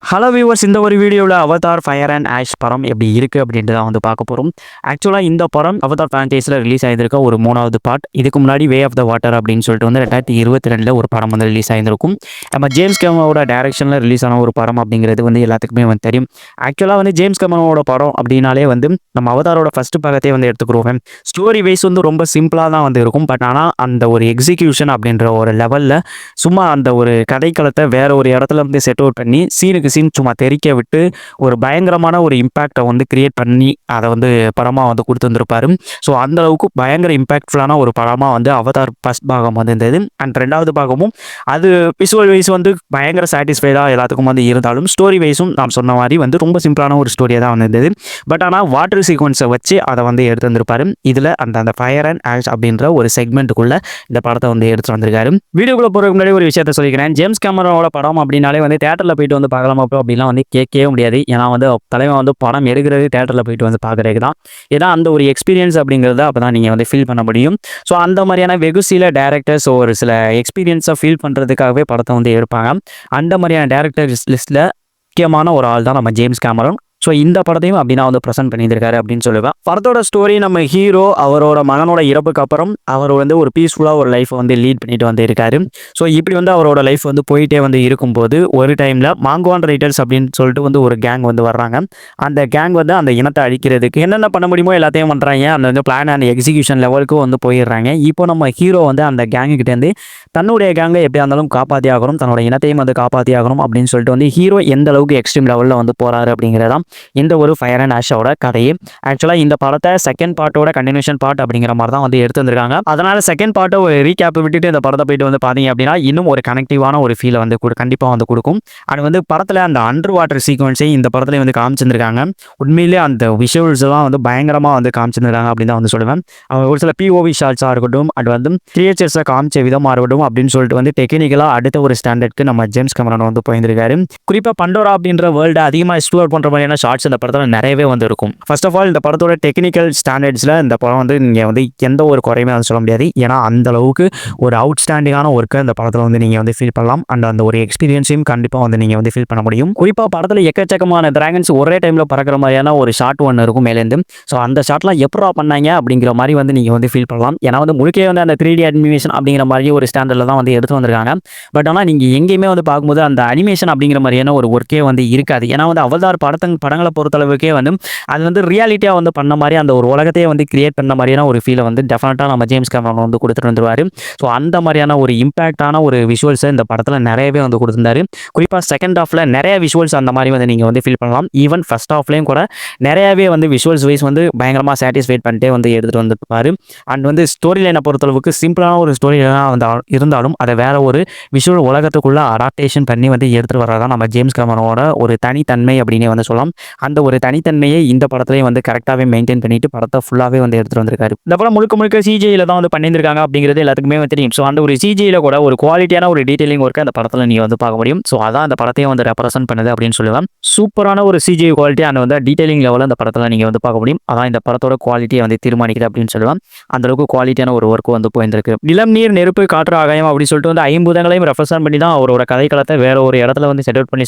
Hello viewers, இந்த ஒரு வீடியோவில் அவதார் ஃபயர் அண்ட் ஆஷ் படம் எப்படி இருக்குது அப்படின்ட்டு தான் வந்து பார்க்க போகிறோம். ஆக்சுவலாக இந்த படம் அவதார் ஃப்ரான்ச்சைஸில் ரிலீஸ் ஆகியிருக்க ஒரு 3வது பார்ட். இதுக்கு முன்னாடி வே ஆஃப் த வாட்டர் அப்படின்னு சொல்லிட்டு வந்து 2022 ஒரு படம் வந்து ரிலீஸ் ஆகியிருக்கும். நம்ம ஜேம்ஸ் கேமரோட டைரக்ஷனில் ரிலீஸ் ஆன ஒரு படம் அப்படிங்கிறது வந்து எல்லாத்துக்குமே வந்து தெரியும். ஆக்சுவலாக வந்து ஜேம்ஸ் கேமரோட படம் அப்படின்னாலே வந்து நம்ம அவதாரோட ஃபஸ்ட்டு பாகத்தையே வந்து எடுத்துக்கிறோம். ஸ்டோரி வைஸ் வந்து ரொம்ப சிம்பிளாக தான் வந்து இருக்கும். பட் ஆனால் அந்த ஒரு எக்ஸிக்யூஷன் அப்படின்ற ஒரு லெவலில் சும்மா அந்த ஒரு கதைக்களத்தை வேற ஒரு இடத்துல வந்து செட் அவுட் பண்ணி சீனுக்கு சீன் சும்மா தெறிக்க விட்டு ஒரு பயங்கரமான ஒரு இம்பேக்டை வந்து கிரியேட் பண்ணி அதை வந்து படமாக வந்து கொடுத்துருந்துருப்பாரு. ஸோ அந்த அளவுக்கு பயங்கர இம்பேக்ட்ஃபுல்லான ஒரு படமாக வந்து அவதார் ஃபர்ஸ்ட் பாகம் வந்து இருந்தது. அண்ட் 2வது பாகமும் அது விசுவல் வைஸ் வந்து பயங்கர சாட்டிஸ்ஃபைடாக எல்லாத்துக்கும் வந்து இருந்தாலும் ஸ்டோரி வைஸும் நான் சொன்ன மாதிரி வந்து ரொம்ப சிம்பிளான ஒரு ஸ்டோரியாக தான் வந்து இருந்தது. பட் ஆனால் வாட்டர் சீக்வன்ஸை வச்சு அதை வந்து எடுத்து வந்திருப்பாரு. இதில் அந்த ஃபயர் அண்ட் ஆஷ் அப்படின்ற ஒரு செக்மெண்ட்டுக்குள்ள இந்த படத்தை வந்து எடுத்து வந்திருக்காரு. வீடியோக்குள்ள போகிறதுக்கு முன்னாடி ஒரு விஷயத்த சொல்லிக்கிறேன். ஜேம்ஸ் கேமரோட படம் அப்படின்னாலே வந்து தேட்டரில் போயிட்டு வந்து பார்க்கலாமா அப்படிலாம் வந்து கேட்கவே முடியாது. ஏன்னா வந்து தலைவன் வந்து படம் எடுக்கிறது தேட்டரில் போயிட்டு வந்து பார்க்குறதுக்கு தான். ஏன்னா அந்த ஒரு எக்ஸ்பீரியன்ஸ் அப்படிங்கிறத அப்போ தான் நீங்கள் வந்து ஃபீல் பண்ண முடியும். ஸோ அந்த மாதிரியான வெகு சில டேரக்டர்ஸ் ஒரு சில எக்ஸ்பீரியன்ஸை ஃபீல் பண்ணுறதுக்காகவே படத்தை வந்து எடுப்பாங்க. அந்த மாதிரியான டேரக்டர்ஸ் லிஸ்ட்டில் முக்கியமான ஒரு ஆள் தான் நம்ம ஜேம்ஸ் கேமரன். ஸோ இந்த படத்தையும் அப்படி நான் வந்து ப்ரெசென்ட் பண்ணியிருக்காரு அப்படின்னு சொல்லுவேன். படத்தோட ஸ்டோரி நம்ம ஹீரோ அவரோட மகனோட இறப்புக்கு அப்புறம் அவர் வந்து ஒரு பீஸ்ஃபுல்லாக ஒரு லைஃப்பை வந்து லீட் பண்ணிட்டு வந்து இருக்காரு. ஸோ இப்படி வந்து அவரோட லைஃப் வந்து போயிட்டே வந்து இருக்கும்போது ஒரு டைமில் மாங்குவான் ரைட்டர்ஸ் அப்படின்னு சொல்லிட்டு வந்து ஒரு கேங் வந்து வர்றாங்க. அந்த கேங் வந்து அந்த இனத்தை அழிக்கிறதுக்கு என்னென்ன பண்ண முடியுமோ எல்லாத்தையும் பண்ணுறாங்க. அந்த வந்து பிளான் அண்ட் எக்ஸிக்யூஷன் லெவலுக்கு வந்து போயிடுறாங்க. இப்போ நம்ம ஹீரோ வந்து அந்த கேங்குக்கிட்டேருந்து தன்னுடைய கேங்கை எப்படியா இருந்தாலும் காப்பாற்றி ஆகணும், தன்னோட இனத்தையும் வந்து காப்பாற்றி ஆகணும் அப்படின்னு சொல்லிட்டு வந்து ஹீரோ எந்த அளவுக்கு எக்ஸ்ட்ரீம் லெவலில் வந்து போகிறாரு அப்படிங்கிறதான் இந்த ஒரு ஃபயர் அண்ட் ஆஷோட கதையே. ஆக்சுவலாக இந்த படத்தை செகண்ட் பார்ட்டோட கண்டினியூஷன் பார்ட் அப்படிங்கிற மாதிரி தான் வந்து எடுத்து வந்திருக்காங்க. அதனால செகண்ட் பார்ட்டை ஒரு ரீகேப் விட்டுட்டு இந்த படத்தை போயிட்டு வந்து பார்த்தீங்க அப்படின்னா இன்னும் ஒரு கனெக்டிவான ஒரு ஃபீலை வந்து கண்டிப்பாக வந்து கொடுக்கும். அது வந்து படத்தில் அந்த அண்டர் வாட்டர் சீக்வன்ஸை இந்த படத்துல வந்து காமிச்சிருக்காங்க. உண்மையிலே அந்த விஷுவல்ஸ் எல்லாம் வந்து பயங்கரமாக வந்து காமிச்சிருக்காங்க அப்படின்னு தான் வந்து சொல்லுவேன். ஒரு சில பிஓவி ஷாட்ஸாக இருக்கட்டும், அது வந்து கிரியேச்சர்ஸை காமிச்ச விதமாக இருக்கட்டும் அப்படின்னு சொல்லிட்டு வந்து டெக்னிக்கலாக அடுத்த ஒரு ஸ்டாண்டர்டுக்கு நம்ம ஜேம்ஸ் கேமரன் வந்து போயிருக்காரு. குறிப்பாக பண்டோரா அப்படின்ற வேர்ல்டை அதிகமாக எக்ஸ்ப்ளோர் பண்ணுற மாதிரியான ஷார்ட்ஸ் இந்த படத்தில் நிறையவே வந்து இருக்கும். ஃபர்ஸ்ட் ஆஃப் ஆல் இந்த படத்தோட டெக்னிக்கல் ஸ்டாண்டர்ட்ஸில் இந்த படம் வந்து நீங்கள் வந்து எந்த ஒரு குறையுமே வந்து சொல்ல முடியாது. ஏன்னா அந்த அளவுக்கு ஒரு அவுட்ஸ்டாண்டிங்கான ஒர்க்கை இந்த படத்தில் வந்து நீங்கள் வந்து ஃபீல் பண்ணலாம். அண்ட் அந்த ஒரு எக்ஸ்பீரியன்ஸையும் கண்டிப்பாக வந்து நீங்கள் வந்து ஃபீல் பண்ண முடியும். குறிப்பாக படத்தில் எக்கச்சக்கமான டிராகன்ஸ் ஒரே டைமில் பறக்கிற மாதிரியான ஒரு ஷாட் ஒன்று இருக்கும் மேலேருந்து. ஸோ அந்த ஷாட்லாம் எப்படா பண்ணாங்க அப்படிங்கிற மாதிரி வந்து நீங்கள் வந்து ஃபீல் பண்ணலாம். ஏன்னா வந்து முழுக்கே வந்து அந்த 3D அனிமேஷன் அப்படிங்கிற மாதிரி ஒரு ஸ்டாண்டர்டில் தான் வந்து எடுத்து வந்திருக்காங்க. பட் ஆனால் நீங்கள் எங்கேயுமே வந்து பார்க்கும்போது அந்த அனிமேஷன் அப்படிங்கிற மாதிரியான ஒரு ஒர்க்கே வந்து இருக்காது. ஏன்னா வந்து அவதார் படங்களை பொறுத்தளவுக்கே வந்து அது வந்து ரியாலிட்டியாக வந்து பண்ண மாதிரி அந்த ஒரு உலகத்தையே வந்து கிரியேட் பண்ண மாதிரியான ஒரு ஃபீலை வந்து டெஃபினட்டாக நம்ம ஜேம்ஸ் கேமரன் வந்து கொடுத்துட்டு வந்துருவார். ஸோ அந்த மாதிரியான ஒரு இம்பாக்டான ஒரு விஷுவல்ஸை இந்த படத்தில் நிறையவே வந்து கொடுத்துருந்தாரு. குறிப்பாக செகண்ட் ஹாஃபில் நிறைய விஷுவல்ஸ் அந்த மாதிரி வந்து நீங்கள் வந்து ஃபீல் பண்ணலாம். ஈவன் ஃபர்ஸ்ட் ஹாஃப்லேயும் கூட நிறையாவே வந்து விஷுவல்ஸ் வைஸ் வந்து பயங்கரமாக சாட்டிஸ்ஃபைட் பண்ணிட்டே வந்து எடுத்துகிட்டு வந்துருப்பார். அண்ட் வந்து ஸ்டோரி லைனை பொறுத்தளவுக்கு சிம்பிளான ஒரு ஸ்டோரி லைனாக வந்து இருந்தாலும் அதை வேற ஒரு விஷுவல் உலகத்துக்குள்ளே அடாப்டேஷன் பண்ணி வந்து எடுத்துகிட்டு வர்றதான் நம்ம ஜேம்ஸ் கேமரனோட ஒரு தனித்தன்மை அப்படின்னே வந்து சொல்லலாம். அந்த ஒரு தனித்தன்மையை இந்த படத்துலேயே வந்து கரெக்டாகவே மெயின்டைன் பண்ணிட்டு படத்தை ஃபுல்லாகவே வந்து எடுத்துகிட்டு வந்திருக்காரு. இந்த படம் முழுக்க முழுக்க சிஜியில் தான் வந்து பண்ணியிருக்காங்க அப்படிங்கிறது எல்லாத்துக்குமே தெரியும். ஸோ அந்த ஒரு சிஜியில் கூட ஒரு குவாலிட்டியான ஒரு டீட்டெயிலிங் ஒர்க்கை அந்த படத்தில் நீங்கள் வந்து பார்க்க முடியும். ஸோ அதான் அந்த படத்தையும் வந்து ரெப்ரசென்ட் பண்ணுது அப்படின்னு சொல்லுவேன். சூப்பரான ஒரு சிஜி குவாலிட்டி அண்ட் வந்து டீட்டெயிலிங் லெவலில் அந்த படத்தில் நீங்கள் வந்து பார்க்க முடியும். அதான் இந்த படத்தோட குவாலிட்டியை வந்து தீர்மானிக்குது அப்படின்னு சொல்லுவேன். அந்த அளவுக்கு குவாலிட்டியான ஒரு ஒர்க் வந்து போயிருந்திருக்கு. நிலம், நீர், நெருப்பு, காற்று, ஆகாயம் அப்படி சொல்லிட்டு வந்து 50 ரெப்ரசென்ட் பண்ணி தான் அவரோட கதைக்களத்தை வேற ஒரு இடத்துல வந்து செட்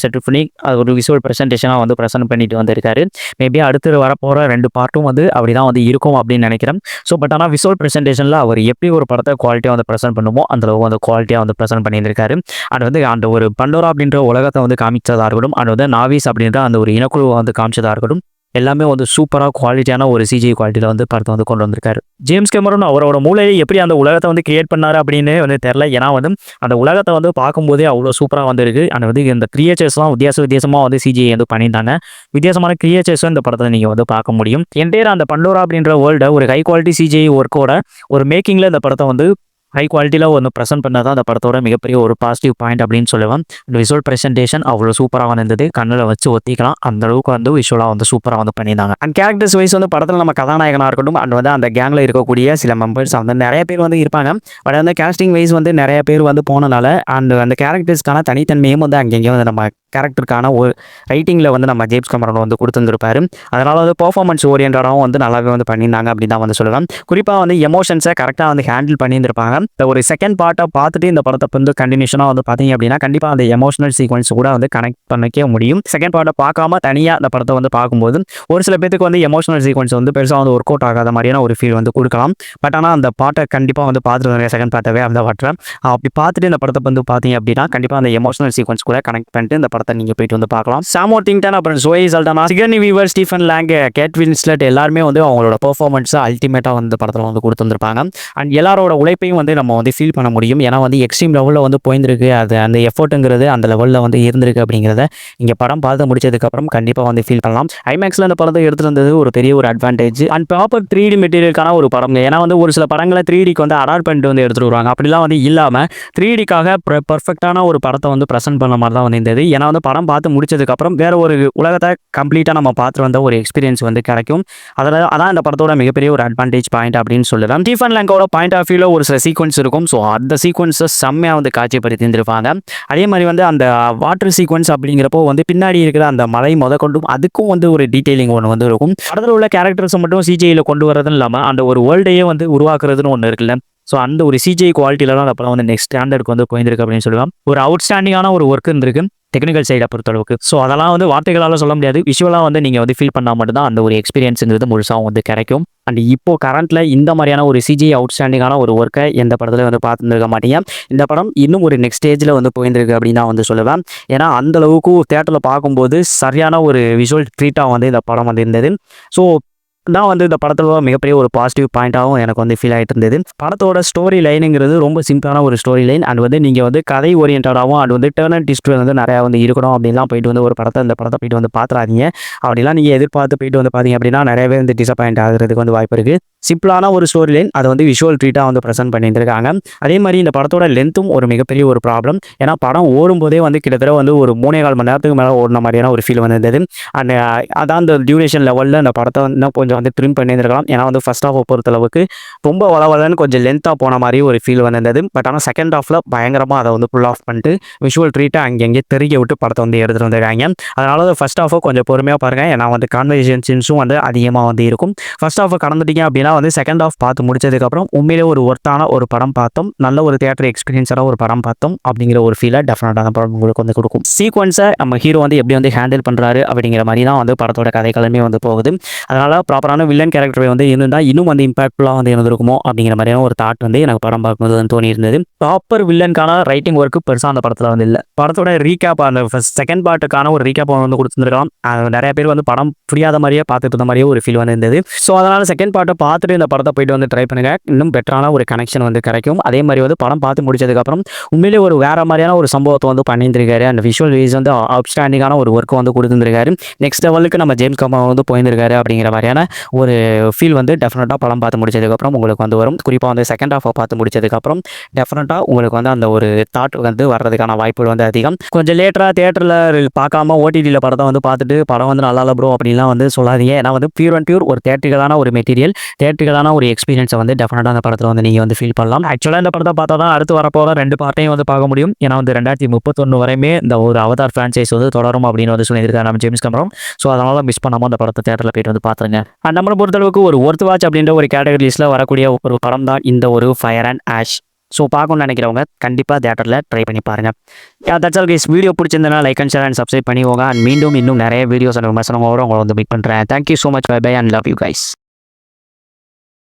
பண்ணி அது ஒரு விஷுவல் ப்ரெசன்டேஷனாக வந்து ப்ரெசென்ட் பண்ணிட்டு வந்திருக்காரு. மேபி அடுத்து வரப்போகிற 2 பார்ட்டும் வந்து அப்படி தான் வந்து இருக்கும் அப்படின்னு நினைக்கிறேன். ஸோ பட் ஆனால் விஷுவல் ப்ரெசன்டேஷனில் அவர் எப்படி ஒரு படத்தை குவாலிட்டியாக வந்து ப்ரெசென்ட் பண்ணுமோ அந்த அளவுக்கு வந்து குவாலிட்டியாக வந்து ப்ரெசென்ட் பண்ணியிருக்காரு. அது வந்து அந்த ஒரு பண்டோரா அப்படின்ற உலகத்தை வந்து காமிச்சதாக இருக்கட்டும், அது வந்து நாவிஸ் அப்படின்ற அந்த ஒரு இனக்குழுவை வந்து காமிச்சதாக இருக்கட்டும், எல்லாமே வந்து சூப்பராக குவாலிட்டியான ஒரு சிஜி குவாலிட்டியில் வந்து படத்தை வந்து கொண்டு வந்திருக்காரு. ஜேம்ஸ் கேமரன் அவரோட மூளையை எப்படி அந்த உலகத்தை வந்து கிரியேட் பண்ணாரு அப்படின்னு வந்து தெரில. ஏன்னா வந்து அந்த உலகத்தை வந்து பார்க்கும்போதே அவ்வளோ சூப்பராக வந்து இருக்குது. அந்த வந்து இந்த கிரியேச்சர்ஸ்லாம் வித்தியாசமாக வந்து சிஜிஐ வந்து பண்ணியிருந்தாங்க. வித்தியாசமான கிரியேச்சர்ஸும் இந்த படத்தில் நீங்கள் வந்து பார்க்க முடியும். என்டையர் அந்த பண்டோரா அப்படின்ற வேர்ல்டை ஒரு ஹை குவாலிட்டி சிஜிஐ ஒர்க்கோட ஒரு மேக்கிங்கில் இந்த படத்தை வந்து ஹை குவாலிட்டியில் ஒன்று ப்ரெசென்ட் பண்ண தான் அந்த படத்தோட மிகப்பெரிய ஒரு பாசிட்டிவ் பாயிண்ட் அப்படின்னு சொல்லுவேன். இந்த விஷுவல் ப்ரெசன்டேஷன் அவ்வளோ சூப்பராக இருந்தது. கண்ணில் வச்சு ஒத்திக்கலாம் அந்த அளவுக்கு வந்து விஷுவலாக வந்து சூப்பராக வந்து பண்ணியிருந்தாங்க. அண்ட் கேரக்டர்ஸ் வைஸ் வந்து படத்தில் நம்ம கதாநாயகனாக இருக்கட்டும் அண்ட் வந்து அந்த கேங்கில் இருக்கக்கூடிய சில மெம்பர்ஸ் வந்து நிறைய பேர் வந்து இருப்பாங்க. பட் அந்த கேஸ்டிங் வைஸ் வந்து நிறைய பேர் வந்து போனனால அண்ட் அந்த கேரக்டர்ஸ்க்கான தனித்தன்மையும் வந்து அங்கேயும் வந்து நம்ம கேரக்டருக்கான ஒரு ரைட்டிங்கில் வந்து நம்ம ஜேம்ஸ் கேமரன் வந்து கொடுத்துருப்பாரு. அதனால் வந்து பெர்ஃபார்மன்ஸ் ஓரியன்டாகவும் வந்து நல்லாவே வந்து பண்ணியிருந்தாங்க அப்படின்னு தான் வந்து சொல்லுவேன். குறிப்பாக வந்து எமோஷன்ஸை கரெக்டாக வந்து ஹேண்டில் பண்ணியிருந்திருப்பாங்க. இந்த ஒரு செகண்ட் பார்ட்டை பார்த்துட்டு இந்த படத்தை வந்து கண்டினியூஷனாக வந்து பார்த்தீங்க அப்படின்னா கண்டிப்பாக அந்த எமோஷனல் சீக்வன்ஸ் கூட வந்து கனெக்ட் பண்ணிக்க முடியும். செகண்ட் பார்ட்டை பார்க்காம தனியாக அந்த படத்தை வந்து பார்க்கும்போது ஒரு சில பேருக்கு வந்து எமோஷனல் சீக்வன்ஸ் வந்து பெருசாக வந்து ஒர்க் அவுட் ஆகாத மாதிரியான ஒரு ஃபீல் வந்து கொடுக்கலாம். பட் ஆனால் அந்த பாட்டை கண்டிப்பாக வந்து பார்த்துருவாங்க செகண்ட் பார்ட்டவே அந்த பாட்டை அப்படி பார்த்துட்டு இந்த படத்தை வந்து பார்த்தீங்க அப்படின்னா கண்டிப்பாக அந்த எமோஷனல் சீக்வன்ஸ் கூட கனெக்ட் பண்ணிட்டு இந்த படத்தை நீங்கள் போயிட்டு வந்து பார்க்கலாம். சாம் வொர்த்திங்டன், அப்புறம் Zoe Saldana, Sigourney Weaver, Stephen Lang, Kate Winslet எல்லாருமே வந்து அவங்களோட பெர்ஃபார்மன்ஸை அல்டிமேட்டாக வந்து படத்தில் வந்து கொடுத்துருப்பாங்க. அண்ட் எல்லாரோட உழைப்பையும் வந்து நம்ம வந்து ஃபீல் பண்ண முடியும். ஏன்னா வந்து எக்ஸ்ட்ரீம் லெவலில் வந்து போயிருந்திருக்கு. அது அந்த எஃபர்ட்டுங்கிறது அந்த லெவலில் வந்து இருந்திருக்கு அப்படிங்கிறத இங்கே படம் பார்த்து முடிச்சதுக்கப்புறம் கண்டிப்பாக வந்து ஃபீல் பண்ணலாம். ஐமேக்ஸில் அந்த படத்தை எடுத்துருந்தது ஒரு பெரிய ஒரு அட்வான்டேஜ். அண்ட் ப்ராப்பர் 3D மெட்டீரியலுக்கான ஒரு படம். ஏன்னா வந்து ஒரு சில படங்களை 3Dக்கு வந்து அடாப்ட் பண்ணிட்டு வந்து எடுத்துட்டு வருவாங்க. அப்படிலாம் வந்து இல்லாமல் 3Dக்காக பர்ஃபெக்டான ஒரு படத்தை வந்து ப்ரெசென்ட் பண்ண மாதிரி தான் வந்து இருந்தது. ஏன்னா வந்து படம் பார்த்து முடிச்சதுக்கப்புறம் வேற ஒரு உலகத்தை கம்ப்ளீட்டாக நம்ம பார்த்து வந்த ஒரு எக்ஸ்பீரியன்ஸ் வந்து கிடைக்கும். அதான் இந்த படத்தோட மிகப்பெரிய ஒரு அட்வான்டேஜ் பாயிண்ட் அப்படின்னு சொல்லலாம். ஸ்டீஃபன் லேங்கோட பாயிண்ட் ஆஃப் வியூவில் ஒரு சில சீக்வன்ஸ் இருக்கும். ஸோ அந்த சீக்வன்ஸை செம்மையாக வந்து காட்சிப்படுத்தி இருந்திருப்பாங்க. அதே மாதிரி வந்து அந்த வாட்டர் சீக்வன்ஸ் அப்படிங்கிறப்போ வந்து பின்னாடி இருக்கிற அந்த மலை கொண்டும் அதுக்கும் வந்து ஒரு டீட்டெயிலிங் ஒன்று வந்து இருக்கும். படத்தில் உள்ள கேரக்டர்ஸை மட்டும் சிஜிஐயில் கொண்டு வரதுன்னு இல்லாமல் அந்த ஒரு வேர்ல்டையே வந்து உருவாக்குறதுன்னு ஒன்று இருக்குல்ல. ஸோ அந்த ஒரு சிஜிஐ குவாலிட்டியில தான் அப்புறம் வந்து நெக்ஸ்ட் ஸ்டாண்டர்டுக்கு வந்து போயிருந்திருக்கு அப்படின்னு சொல்லுவாங்க. ஒரு அவுட்ஸ்டாண்டிங்கான ஒரு ஒர்க் இருந்திருக்கு டெக்னிக்கல் சைடை பொறுத்தளவுக்கு. ஸோ அதெல்லாம் வந்து வார்த்தைகளால் சொல்ல முடியாது. விஷுவலாக வந்து நீங்கள் வந்து ஃபீல் பண்ணால் மட்டும்தான் அந்த ஒரு எக்ஸ்பீரியன்ஸுங்கிறது முழுசாக வந்து கிடைக்கும். அண்ட் இப்போ கரண்ட்டில் இந்த மாதிரியான ஒரு சிஜிஐ அவுட்ஸ்டாண்டிங்கான ஒரு ஒர்க்கை எந்த படத்தில் வந்து பார்த்துருக்க மாட்டீங்க. இந்த படம் இன்னும் ஒரு நெக்ஸ்ட் ஸ்டேஜில் வந்து போயிருந்திருக்கு அப்படின்னு தான் வந்து சொல்லுவேன். ஏன்னா அந்தளவுக்கு தேட்டரில் பார்க்கும்போது சரியான ஒரு விஷுவல் ட்ரீட்டாக வந்து இந்த படம் வந்து இருந்தது. ஸோ தான் வந்து இந்த படத்தில் மிகப்பெரிய ஒரு பாசிட்டிவ் பாயிண்ட்டாகவும் எனக்கு வந்து ஃபீல் ஆகிட்டு இருந்தது. படத்தோட ஸ்டோரி லைனுங்கிறது ரொம்ப சிம்பிளான ஒரு ஸ்டோரி லைன். அண்ட் வந்து நீங்கள் வந்து கதை ஓரியன்டாகவும் அண்ட் வந்து டர்ன் அண்ட் ட்விஸ்ட் வந்து நிறையா வந்து இருக்கணும் அப்படின்லாம் போயிட்டு வந்து ஒரு இந்த படத்தை போயிட்டு வந்து பார்த்துறாதீங்க. அப்படிலாம் நீங்கள் எதிர்பார்த்து போயிட்டு வந்து பார்த்தீங்க அப்படின்னா நிறையவே வந்து டிசப்பாயிண்ட் ஆகிறதுக்கு வந்து வாய்ப்பு இருக்குது. சிம்பிளான ஒரு ஸ்டோரி லைன் அதை வந்து விஷுவல் ட்ரீட்டாக வந்து ப்ரெசென்ட் பண்ணியிருக்காங்க. அதே மாதிரி இந்த படத்தோட லென்த்தும் ஒரு மிகப்பெரிய ஒரு ப்ராப்ளம். ஏன்னா படம் ஓடும்போதே வந்து கிட்டத்தட்ட வந்து ஒரு 3.25 மணி நேரத்துக்கு மேலே ஓடின மாதிரியான ஒரு ஃபீல் வந்திருந்தது. அண்ட் அதான் அந்த டியூரேஷன் லெவலில் அந்த படத்தை வந்து கொஞ்சம் வந்து ட்ரிம் பண்ணியிருக்கலாம். ஏன்னா வந்து ஃபர்ஸ்ட் ஹாஃப் பொறுத்தளவுக்கு ரொம்ப வளவலன்னு கொஞ்சம் லென்த்தாக போன மாதிரி ஒரு ஃபீல் வந்திருந்தது. பட் ஆனால் செகண்ட் ஹாஃபில் பயங்கரமாக அதை வந்து ஃபுல் ஆஃப் பண்ணிட்டு விஷுவல் ட்ரீட்டை அங்கங்கே தெரிய விட்டு படத்தை வந்து எடுத்துகிட்டு வந்துருக்காங்க. அதனால ஃபர்ஸ்ட் ஹாஃபை கொஞ்சம் பொறுமையாக பாருங்கள். ஏன்னா வந்து கான்வர்சேஷன் சீன்ஸும் வந்து அதிகமாக வந்து இருக்கும். ஃபர்ஸ்ட் ஹாஃபை கடந்துட்டீங்க அப்படின்னா வந்து செகண்ட் ஹாஃப் பார்த்து முடிச்சதுக்கப்புறம் உண்மையிலே ஒரு ஒர்த்தான ஒரு படம் பார்த்தோம், நல்ல ஒரு தியேட்டர் எக்ஸ்பீரியன்ஸான ஒரு படம் பார்த்தோம் அப்படிங்கிற ஒரு ஃபீலை டெஃபினட்டான படம் உங்களுக்கு வந்து கொடுக்கும். சீக்வன்ஸை நம்ம ஹீரோ வந்து எப்படி வந்து ஹேண்டில் பண்ணுறாரு அப்படிங்கிற மாதிரி தான் வந்து படத்தோட கதைக்களமே வந்து போகுது. அதனால் ப்ராப்பரான வில்லன் கேரக்டர் வந்து இருந்தால் இன்னும் வந்து இம்பாக்ட்ஃபுல்லாக வந்து இருந்திருக்குமோ அப்படிங்கிற மாதிரியான ஒரு தாட் வந்து எனக்கு படம் பார்க்கும்போது வந்து தோணி இருந்தது. ப்ராப்பர் வில்லனுக்கான ரைட்டிங் ஒர்க்கு பெருசாக அந்த படத்தில் வந்து இல்லை. படத்தோட ரீகேப் அந்த செகண்ட் பார்ட்டுக்கான ஒரு ரீகேப் வந்து கொடுத்துருக்கலாம். நிறைய பேர் வந்து படம் புரியாத மாதிரியே பார்த்துட்டு இருந்த மாதிரியே ஒரு ஃபீல் வந்து இருந்தது. ஸோ அதனால் செகண்ட் பார்ட்டை பார்த்துட்டு இந்த படத்தை போயிட்டு வந்து ட்ரை பண்ணுங்க. இன்னும் பெட்டரான ஒரு கனெக்ஷன் வந்து கிடைக்கும். அதே மாதிரி வந்து படம் பார்த்து முடிச்சதுக்கப்புறம் உண்மையிலே ஒரு வேற மாதிரியான ஒரு சம்பவத்தை வந்து பண்ணியிருந்திருக்காரு. அந்த விஷுவல் வைஸ் வந்து அவுட்ஸ்டாண்டிங்கான ஒரு ஒர்க் வந்து கொடுத்துருக்காரு. நெக்ஸ்ட் லெவலுக்கு நம்ம ஜேம்ஸ் கேமரன் வந்து போயிருந்திருக்காரு அப்படிங்கிற மாதிரியான ஒரு ஃபீல் வந்து டெஃபினட்டாக படம் பார்த்து முடிச்சதுக்கப்புறம் உங்களுக்கு வந்து வரும். குறிப்பாக வந்து செகண்ட் ஹாஃபை பார்த்து முடிச்சதுக்கப்புறம் டெஃபினட்டாக உங்களுக்கு வந்து அந்த ஒரு தாட் வந்து வர்றதுக்கான வாய்ப்புகள் வந்து அதிகம். கொஞ்சம் லேட்டராக தியேட்டரில் பார்க்காம ஓடிடியில் படத்தை வந்து பார்த்துட்டு படம் வந்து நல்லா இல்லை ப்ரோ அப்படின்லாம் வந்து சொல்லாதீங்க. ஏன்னா வந்து பியூர் அண்ட் பியூர் ஒரு தியேட்டரிக்கலான ஒரு மெட்டீரியல், தியேட்டரிக்கலான ஒரு எக்ஸ்பீரியன்ஸை வந்து டெஃபினட்டாக அந்த படத்தில் வந்து நீங்கள் வந்து ஃபீல் பண்ணலாம். ஆக்சுவலாக இந்த படத்தை பார்த்தா தான் அடுத்து வரப்போகிற 2 பார்ட்டையும் வந்து பார்க்க முடியும். ஏன்னா வந்து 2031 வரையுமே இந்த ஒரு அவதார் ஃப்ரான்ச்சைஸ் வந்து தொடரும் அப்படின்னு வந்து சொல்லியிருக்காரு நம்ம ஜேம்ஸ் கேமரன். ஸோ அதனால் மிஸ் பண்ணாமல் அந்த படத்தை தியேட்டரில் போயிட்டு வந்து பார்த்துருங்க. அண்ட் நம்மளை பொறுத்தளவுக்கு ஒரு ஒர்த் வாட்ச் அப்படின்ற ஒரு கேட்டகரிஸில் வரக்கூடிய ஒரு படம் தான் இந்த ஒரு ஃபயர் அண்ட் ஆஷ். ஸோ பார்க்கணும்னு நினைக்கிறவங்க கண்டிப்பாக தியேட்டரில் ட்ரை பண்ணி பாருங்கள். That's all guys. வீடியோ பிடிச்சிருந்தனா like and share and subscribe பண்ணிக்கோங்க. அண்ட் மீண்டும் இன்னும் நிறைய வீடியோஸ் அண்ட் விமர்சனங்களோட உங்களை வந்து மீட் பண்ணுறேன். Thank you so much. Bye bye and love you guys.